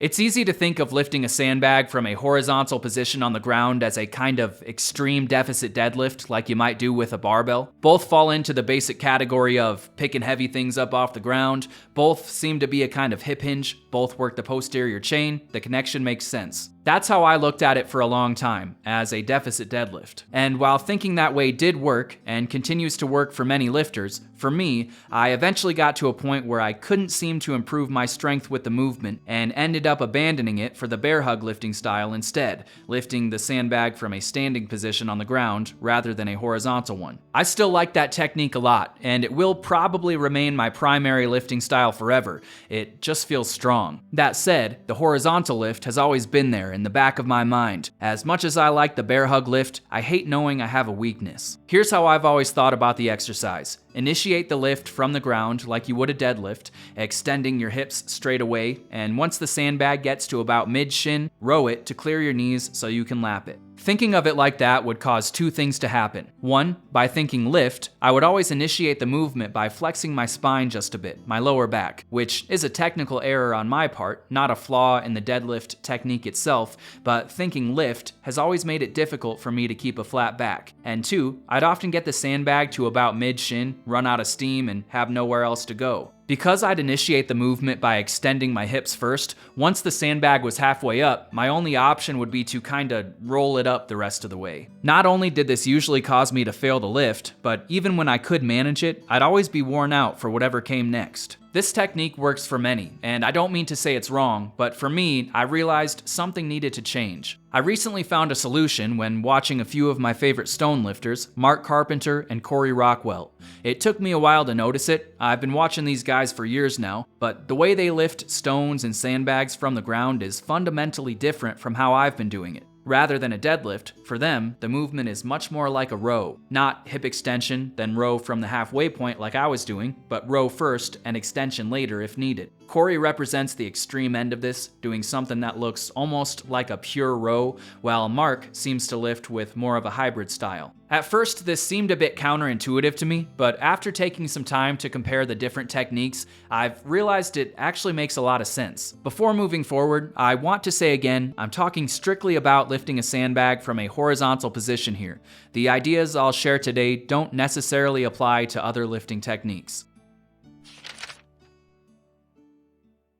It's easy to think of lifting a sandbag from a horizontal position on the ground as a kind of extreme deficit deadlift like you might do with a barbell. Both fall into the basic category of picking heavy things up off the ground. Both seem to be a kind of hip hinge. Both work the posterior chain. The connection makes sense. That's how I looked at it for a long time, as a deficit deadlift. And while thinking that way did work, and continues to work for many lifters, for me, I eventually got to a point where I couldn't seem to improve my strength with the movement, and ended up abandoning it for the bear hug lifting style instead, lifting the sandbag from a standing position on the ground rather than a horizontal one. I still like that technique a lot, and it will probably remain my primary lifting style forever. It just feels strong. That said, the horizontal lift has always been there in the back of my mind. As much as I like the bear hug lift, I hate knowing I have a weakness. Here's how I've always thought about the exercise. Initiate the lift from the ground like you would a deadlift, extending your hips straight away, and once the sandbag gets to about mid-shin, row it to clear your knees so you can lap it. Thinking of it like that would cause two things to happen. One, by thinking lift, I would always initiate the movement by flexing my spine just a bit, my lower back, which is a technical error on my part, not a flaw in the deadlift technique itself, but thinking lift has always made it difficult for me to keep a flat back. And two, I'd often get the sandbag to about mid-shin, run out of steam, and have nowhere else to go. Because I'd initiate the movement by extending my hips first, once the sandbag was halfway up, my only option would be to kinda roll it up the rest of the way. Not only did this usually cause me to fail the lift, but even when I could manage it, I'd always be worn out for whatever came next. This technique works for many, and I don't mean to say it's wrong, but for me, I realized something needed to change. I recently found a solution when watching a few of my favorite stone lifters, Mark Carpenter and Corey Rockwell. It took me a while to notice it. I've been watching these guys for years now, but the way they lift stones and sandbags from the ground is fundamentally different from how I've been doing it. Rather than a deadlift, for them, the movement is much more like a row. Not hip extension, then row from the halfway point like I was doing, but row first and extension later if needed. Corey represents the extreme end of this, doing something that looks almost like a pure row, while Mark seems to lift with more of a hybrid style. At first, this seemed a bit counterintuitive to me, but after taking some time to compare the different techniques, I've realized it actually makes a lot of sense. Before moving forward, I want to say again, I'm talking strictly about lifting a sandbag from a horizontal position here. The ideas I'll share today don't necessarily apply to other lifting techniques.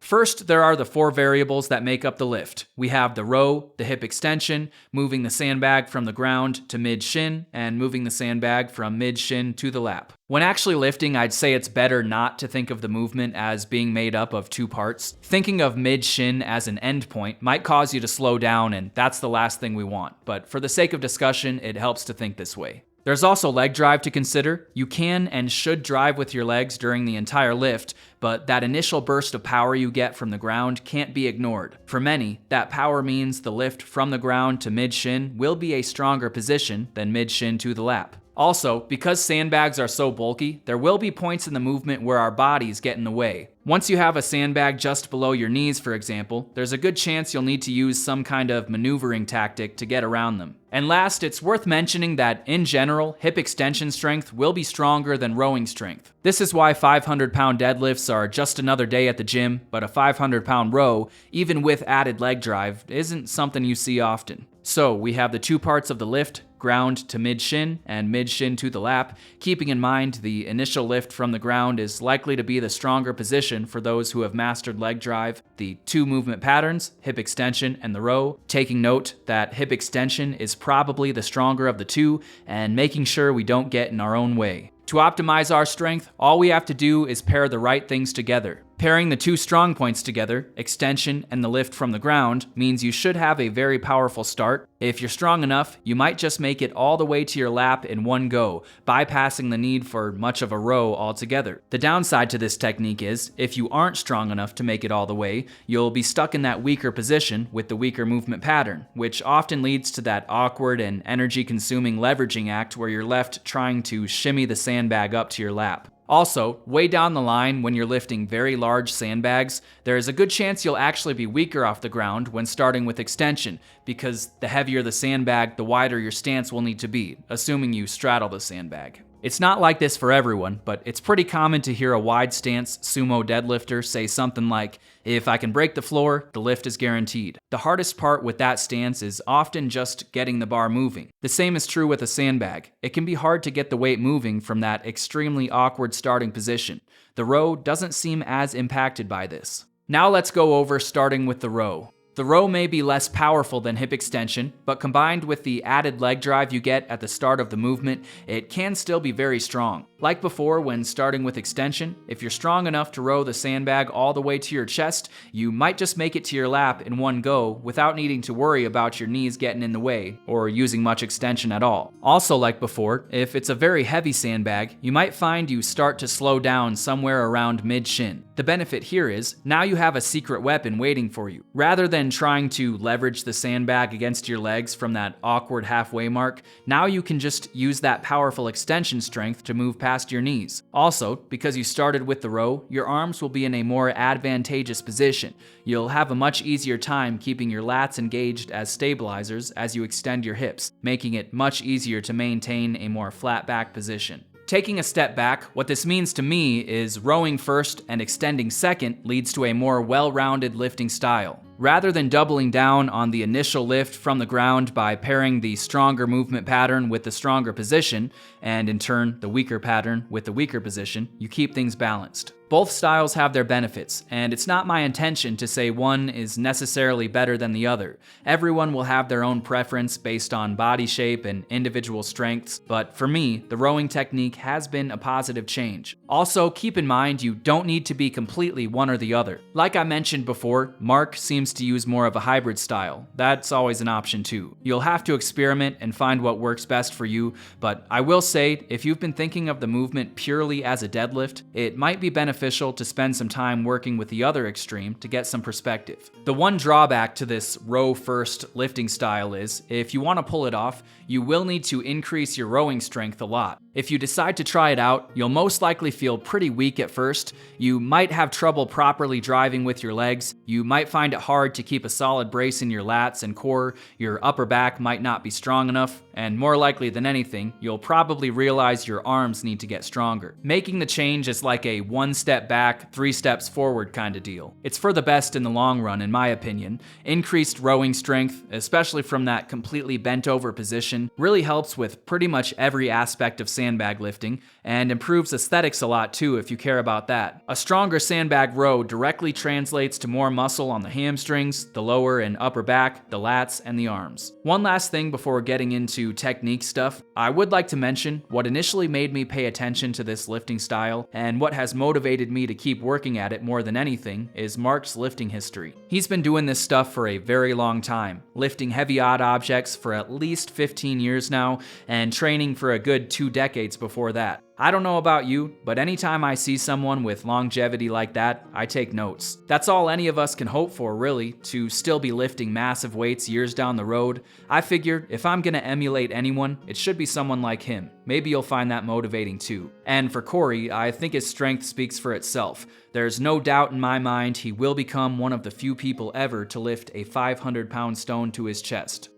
First, there are the four variables that make up the lift. We have the row, the hip extension, moving the sandbag from the ground to mid-shin, and moving the sandbag from mid-shin to the lap. When actually lifting, I'd say it's better not to think of the movement as being made up of two parts. Thinking of mid-shin as an end point might cause you to slow down, and that's the last thing we want. But for the sake of discussion, it helps to think this way. There's also leg drive to consider. You can and should drive with your legs during the entire lift, but that initial burst of power you get from the ground can't be ignored. For many, that power means the lift from the ground to mid-shin will be a stronger position than mid-shin to the lap. Also, because sandbags are so bulky, there will be points in the movement where our bodies get in the way. Once you have a sandbag just below your knees, for example, there's a good chance you'll need to use some kind of maneuvering tactic to get around them. And last, it's worth mentioning that, in general, hip extension strength will be stronger than rowing strength. This is why 500-pound deadlifts are just another day at the gym, but a 500-pound row, even with added leg drive, isn't something you see often. So we have the two parts of the lift, ground to mid-shin and mid-shin to the lap, keeping in mind the initial lift from the ground is likely to be the stronger position for those who have mastered leg drive. The two movement patterns, hip extension and the row, taking note that hip extension is probably the stronger of the two, and making sure we don't get in our own way. To optimize our strength, all we have to do is pair the right things together. Pairing the two strong points together, extension and the lift from the ground, means you should have a very powerful start. If you're strong enough, you might just make it all the way to your lap in one go, bypassing the need for much of a row altogether. The downside to this technique is, if you aren't strong enough to make it all the way, you'll be stuck in that weaker position with the weaker movement pattern, which often leads to that awkward and energy-consuming leveraging act where you're left trying to shimmy the sandbag up to your lap. Also, way down the line when you're lifting very large sandbags, there is a good chance you'll actually be weaker off the ground when starting with extension, because the heavier the sandbag, the wider your stance will need to be, assuming you straddle the sandbag. It's not like this for everyone, but it's pretty common to hear a wide stance sumo deadlifter say something like, "If I can break the floor, the lift is guaranteed." The hardest part with that stance is often just getting the bar moving. The same is true with a sandbag. It can be hard to get the weight moving from that extremely awkward starting position. The row doesn't seem as impacted by this. Now let's go over starting with the row. The row may be less powerful than hip extension, but combined with the added leg drive you get at the start of the movement, it can still be very strong. Like before when starting with extension, if you're strong enough to row the sandbag all the way to your chest, you might just make it to your lap in one go without needing to worry about your knees getting in the way or using much extension at all. Also like before, if it's a very heavy sandbag, you might find you start to slow down somewhere around mid-shin. The benefit here is, now you have a secret weapon waiting for you. Rather than trying to leverage the sandbag against your legs from that awkward halfway mark, now you can just use that powerful extension strength to move past your knees. Also, because you started with the row, your arms will be in a more advantageous position. You'll have a much easier time keeping your lats engaged as stabilizers as you extend your hips, making it much easier to maintain a more flat back position. Taking a step back, what this means to me is rowing first and extending second leads to a more well-rounded lifting style. Rather than doubling down on the initial lift from the ground by pairing the stronger movement pattern with the stronger position, and in turn the weaker pattern with the weaker position, you keep things balanced. Both styles have their benefits, and it's not my intention to say one is necessarily better than the other. Everyone will have their own preference based on body shape and individual strengths, but for me, the rowing technique has been a positive change. Also, keep in mind you don't need to be completely one or the other. Like I mentioned before, Mark seems to use more of a hybrid style. That's always an option too. You'll have to experiment and find what works best for you, but I will say, if you've been thinking of the movement purely as a deadlift, it might be beneficial to spend some time working with the other extreme to get some perspective. The one drawback to this row first lifting style is, if you want to pull it off, you will need to increase your rowing strength a lot. If you decide to try it out, you'll most likely feel pretty weak at first. You might have trouble properly driving with your legs. You might find it hard to keep a solid brace in your lats and core. Your upper back might not be strong enough. And more likely than anything, you'll probably realize your arms need to get stronger. Making the change is like a 1 step back, 3 steps forward kind of deal. It's for the best in the long run, in my opinion. Increased rowing strength, especially from that completely bent over position, really helps with pretty much every aspect of sandbag lifting, and improves aesthetics a lot too if you care about that. A stronger sandbag row directly translates to more muscle on the hamstrings, the lower and upper back, the lats, and the arms. One last thing before getting into technique stuff, I would like to mention what initially made me pay attention to this lifting style, and what has motivated me to keep working at it more than anything, is Mark's lifting history. He's been doing this stuff for a very long time, lifting heavy odd objects for at least 15 years now, and training for a good 2 decades before that. I don't know about you, but anytime I see someone with longevity like that, I take notes. That's all any of us can hope for, really, to still be lifting massive weights years down the road. I figured if I'm gonna emulate anyone, it should be someone like him. Maybe you'll find that motivating too. And for Corey, I think his strength speaks for itself. There's no doubt in my mind he will become one of the few people ever to lift a 500-pound stone to his chest.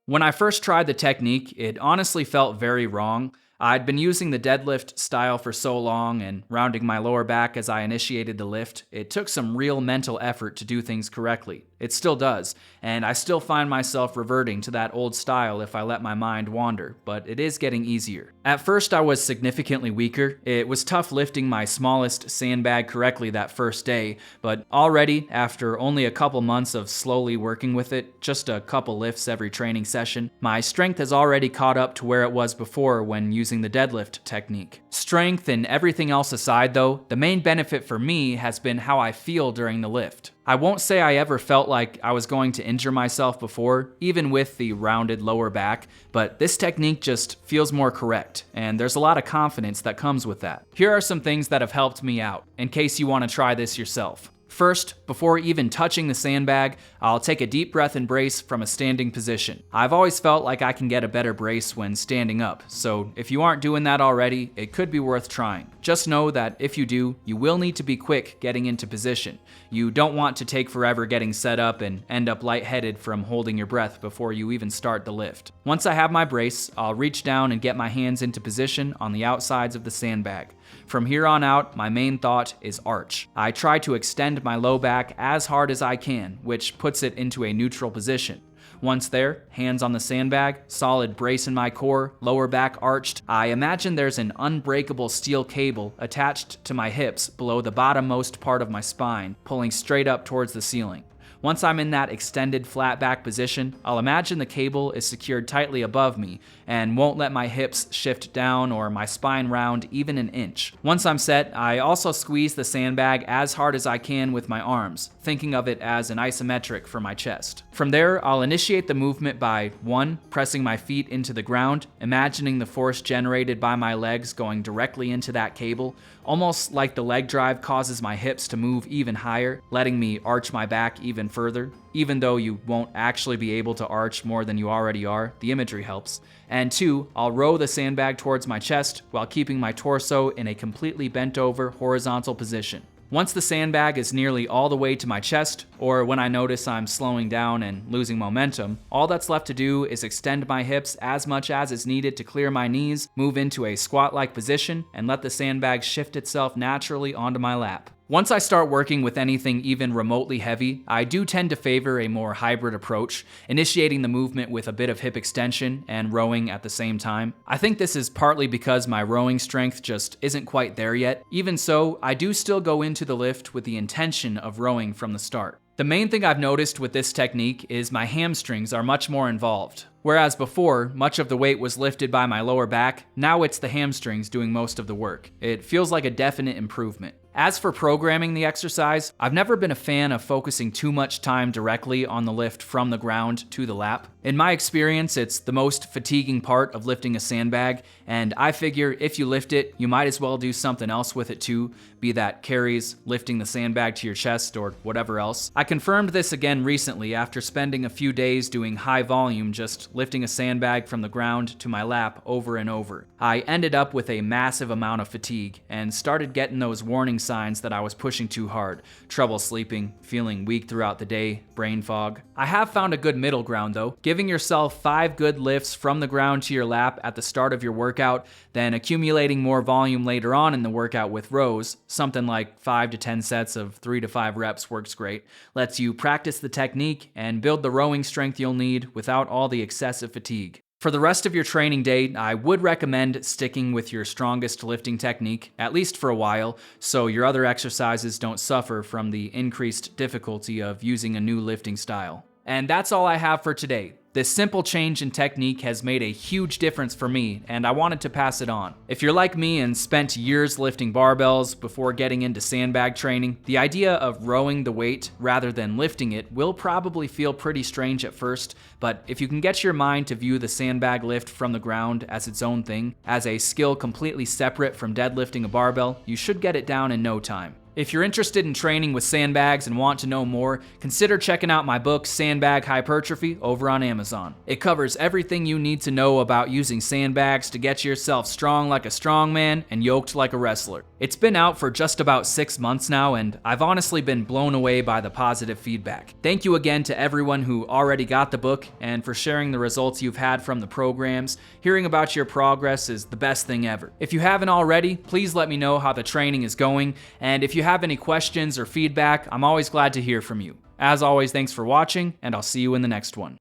When I first tried the technique, it honestly felt very wrong. I'd been using the deadlift style for so long and rounding my lower back as I initiated the lift, it took some real mental effort to do things correctly. It still does, and I still find myself reverting to that old style if I let my mind wander, but it is getting easier. At first I was significantly weaker. It was tough lifting my smallest sandbag correctly that first day, but already, after only a couple months of slowly working with it, just a couple lifts every training session, my strength has already caught up to where it was before when using the deadlift technique. Strength and everything else aside though, the main benefit for me has been how I feel during the lift. I won't say I ever felt like I was going to injure myself before, even with the rounded lower back, but this technique just feels more correct, and there's a lot of confidence that comes with that. Here are some things that have helped me out, in case you want to try this yourself. First, before even touching the sandbag, I'll take a deep breath and brace from a standing position. I've always felt like I can get a better brace when standing up, so if you aren't doing that already, it could be worth trying. Just know that if you do, you will need to be quick getting into position. You don't want to take forever getting set up and end up lightheaded from holding your breath before you even start the lift. Once I have my brace, I'll reach down and get my hands into position on the outsides of the sandbag. From here on out, my main thought is arch. I try to extend my low back as hard as I can, which puts it into a neutral position. Once there, hands on the sandbag, solid brace in my core, lower back arched, I imagine there's an unbreakable steel cable attached to my hips below the bottommost part of my spine, pulling straight up towards the ceiling. Once I'm in that extended flat back position, I'll imagine the cable is secured tightly above me and won't let my hips shift down or my spine round even an inch. Once I'm set, I also squeeze the sandbag as hard as I can with my arms, thinking of it as an isometric for my chest. From there, I'll initiate the movement by 1. Pressing my feet into the ground, imagining the force generated by my legs going directly into that cable, almost like the leg drive causes my hips to move even higher, letting me arch my back even further. Even though you won't actually be able to arch more than you already are, the imagery helps. And 2, I'll row the sandbag towards my chest while keeping my torso in a completely bent over horizontal position. Once the sandbag is nearly all the way to my chest, or when I notice I'm slowing down and losing momentum, all that's left to do is extend my hips as much as is needed to clear my knees, move into a squat-like position, and let the sandbag shift itself naturally onto my lap. Once I start working with anything even remotely heavy, I do tend to favor a more hybrid approach, initiating the movement with a bit of hip extension and rowing at the same time. I think this is partly because my rowing strength just isn't quite there yet. Even so, I do still go into the lift with the intention of rowing from the start. The main thing I've noticed with this technique is my hamstrings are much more involved. Whereas before, much of the weight was lifted by my lower back, now it's the hamstrings doing most of the work. It feels like a definite improvement. As for programming the exercise, I've never been a fan of focusing too much time directly on the lift from the ground to the lap. In my experience, it's the most fatiguing part of lifting a sandbag, and I figure if you lift it, you might as well do something else with it too, be that carries, lifting the sandbag to your chest, or whatever else. I confirmed this again recently after spending a few days doing high volume just lifting a sandbag from the ground to my lap over and over. I ended up with a massive amount of fatigue and started getting those warning signs that I was pushing too hard. Trouble sleeping, feeling weak throughout the day, brain fog. I have found a good middle ground though, giving yourself 5 good lifts from the ground to your lap at the start of your workout, then accumulating more volume later on in the workout with rows. Something like 5 to 10 sets of 3 to 5 reps works great. Lets you practice the technique and build the rowing strength you'll need without all the excessive fatigue. For the rest of your training day, I would recommend sticking with your strongest lifting technique, at least for a while, so your other exercises don't suffer from the increased difficulty of using a new lifting style. And that's all I have for today. This simple change in technique has made a huge difference for me, and I wanted to pass it on. If you're like me and spent years lifting barbells before getting into sandbag training, the idea of rowing the weight rather than lifting it will probably feel pretty strange at first, but if you can get your mind to view the sandbag lift from the ground as its own thing, as a skill completely separate from deadlifting a barbell, you should get it down in no time. If you're interested in training with sandbags and want to know more, consider checking out my book, Sandbag Hypertrophy, over on Amazon. It covers everything you need to know about using sandbags to get yourself strong like a strongman and yoked like a wrestler. It's been out for just about 6 months now, and I've honestly been blown away by the positive feedback. Thank you again to everyone who already got the book and for sharing the results you've had from the programs. Hearing about your progress is the best thing ever. If you haven't already, please let me know how the training is going, and if you have any questions or feedback, I'm always glad to hear from you. As always, thanks for watching, and I'll see you in the next one.